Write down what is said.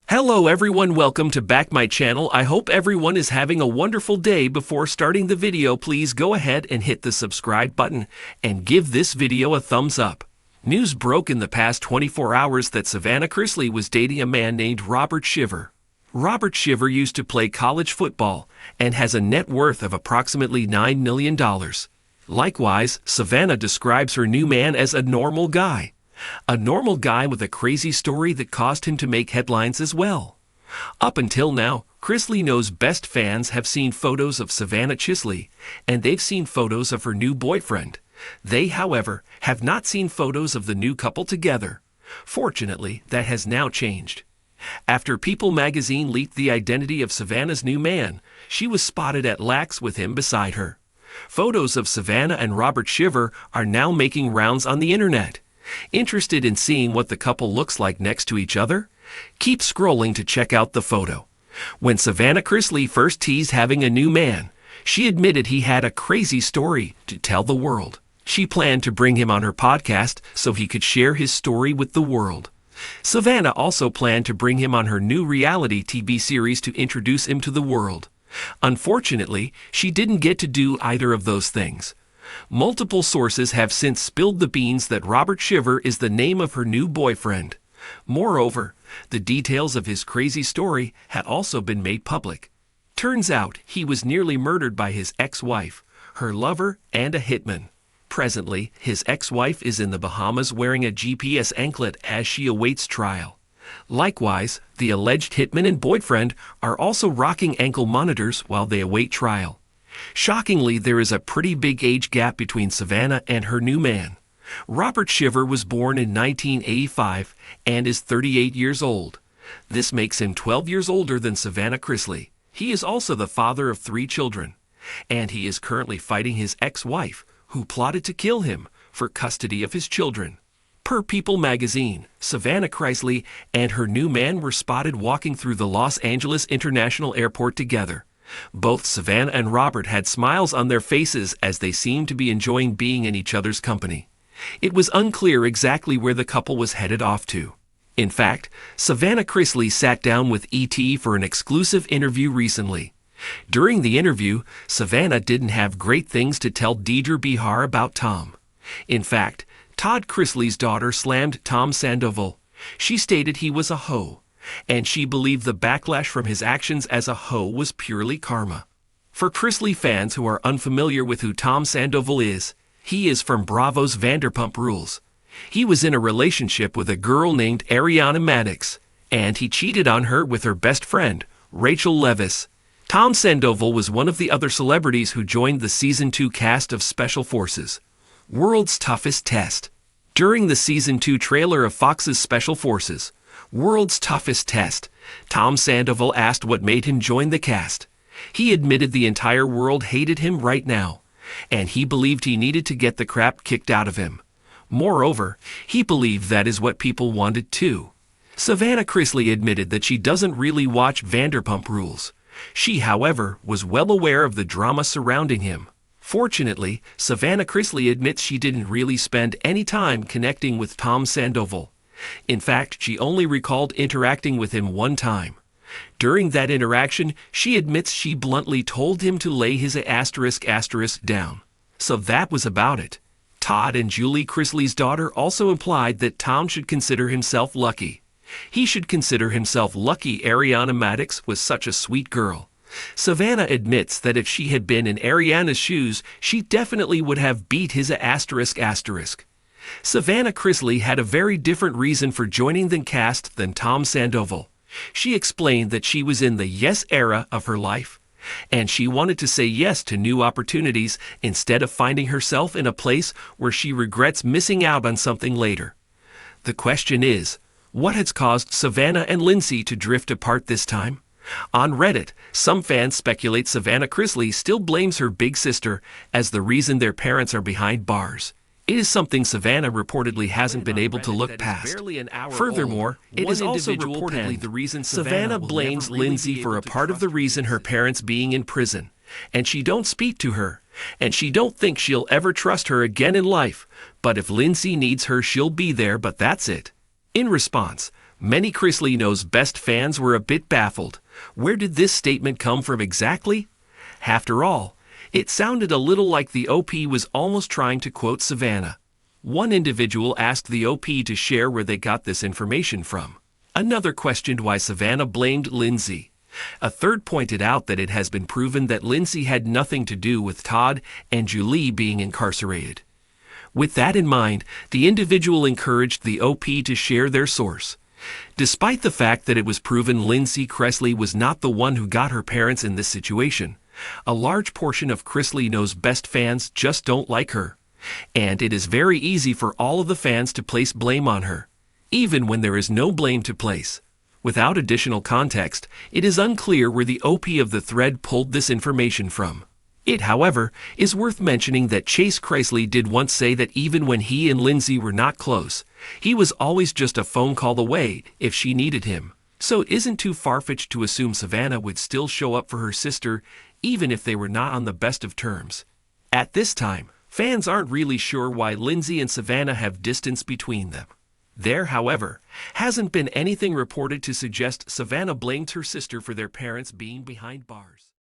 Hello everyone, welcome to back my channel. I hope everyone is having a wonderful day. Before starting the video, please go ahead and hit the subscribe button and give this video a thumbs up. News broke in the past 24 hours that Savannah Chrisley was dating a man named Robert Shiver. Robert Shiver used to play college football and has a net worth of approximately $9 million. Likewise, Savannah describes her new man as a normal guy. A normal guy with a crazy story that caused him to make headlines as well. Up until now, Chrisley knows best fans have seen photos of Savannah Chrisley, and they've seen photos of her new boyfriend. They, however, have not seen photos of the new couple together. Fortunately, that has now changed. After People magazine leaked the identity of Savannah's new man, she was spotted at Lax with him beside her. Photos of Savannah and Robert Shiver are now making rounds on the internet. Interested in seeing what the couple looks like next to each other? Keep scrolling to check out the photo. When Savannah Chrisley first teased having a new man, she admitted he had a crazy story to tell the world. She planned to bring him on her podcast so he could share his story with the world. Savannah also planned to bring him on her new reality TV series to introduce him to the world. Unfortunately, she didn't get to do either of those things. Multiple sources have since spilled the beans that Robert Shiver is the name of her new boyfriend. Moreover, the details of his crazy story had also been made public. Turns out he was nearly murdered by his ex-wife, her lover, and a hitman. Presently, his ex-wife is in the Bahamas wearing a GPS anklet as she awaits trial. Likewise, the alleged hitman and boyfriend are also rocking ankle monitors while they await trial. Shockingly, there is a pretty big age gap between Savannah and her new man. Robert Shiver was born in 1985 and is 38 years old. This makes him 12 years older than Savannah Chrisley. He is also the father of 3 children, and he is currently fighting his ex-wife, who plotted to kill him, for custody of his children. Per People magazine, Savannah Chrisley and her new man were spotted walking through the Los Angeles International Airport together. Both Savannah and Robert had smiles on their faces as they seemed to be enjoying being in each other's company. It was unclear exactly where the couple was headed off to. In fact, Savannah Chrisley sat down with ET for an exclusive interview recently. During the interview, Savannah didn't have great things to tell Deidre Behar about Tom. In fact, Todd Chrisley's daughter slammed Tom Sandoval. She stated he was a hoe, and she believed the backlash from his actions as a hoe was purely karma. For Chrisley fans who are unfamiliar with who Tom Sandoval is, he is from Bravo's Vanderpump Rules. He was in a relationship with a girl named Ariana Madix, and he cheated on her with her best friend, Rachel Leviss. Tom Sandoval was one of the other celebrities who joined the Season 2 cast of Special Forces, World's Toughest Test. During the Season 2 trailer of Fox's Special Forces, World's Toughest Test, Tom Sandoval asked what made him join the cast. He admitted the entire world hated him right now, and he believed he needed to get the crap kicked out of him. Moreover, he believed that is what people wanted too. Savannah Chrisley admitted that she doesn't really watch Vanderpump Rules. She, however, was well aware of the drama surrounding him. Fortunately, Savannah Chrisley admits she didn't really spend any time connecting with Tom Sandoval. In fact, she only recalled interacting with him one time. During that interaction, she admits she bluntly told him to lay his *** down. So that was about it. Todd and Julie Chrisley's daughter also implied that Tom should consider himself lucky. He should consider himself lucky Ariana Madix was such a sweet girl. Savannah admits that if she had been in Ariana's shoes, she definitely would have beat his ***. Savannah Chrisley had a very different reason for joining the cast than Tom Sandoval. She explained that she was in the yes era of her life, and she wanted to say yes to new opportunities instead of finding herself in a place where she regrets missing out on something later. The question is, what has caused Savannah and Lindsay to drift apart this time? On Reddit, some fans speculate Savannah Chrisley still blames her big sister as the reason their parents are behind bars. It is something Savannah reportedly hasn't been able to look past. Furthermore, it is also reportedly the reason Savannah blames Lindsay for a part of the reason her parents being in prison, and she don't speak to her, and she don't think she'll ever trust her again in life, but if Lindsay needs her she'll be there, but that's it. In response, Many Chrisley Knows Best fans were a bit baffled. Where did this statement come from exactly? After all, it sounded a little like the OP was almost trying to quote Savannah. One individual asked the OP to share where they got this information from. Another questioned why Savannah blamed Lindsay. A third pointed out that it has been proven that Lindsay had nothing to do with Todd and Julie being incarcerated. With that in mind, the individual encouraged the OP to share their source. Despite the fact that it was proven Lindsay Chrisley was not the one who got her parents in this situation, a large portion of Chrisley Knows Best fans just don't like her. And it is very easy for all of the fans to place blame on her, even when there is no blame to place. Without additional context, it is unclear where the OP of the thread pulled this information from. It, however, is worth mentioning that Chase Chrisley did once say that even when he and Lindsay were not close, he was always just a phone call away if she needed him. So it isn't too far-fetched to assume Savannah would still show up for her sister even if they were not on the best of terms. At this time, fans aren't really sure why Lindsay and Savannah have distance between them. There, however, hasn't been anything reported to suggest Savannah blamed her sister for their parents being behind bars.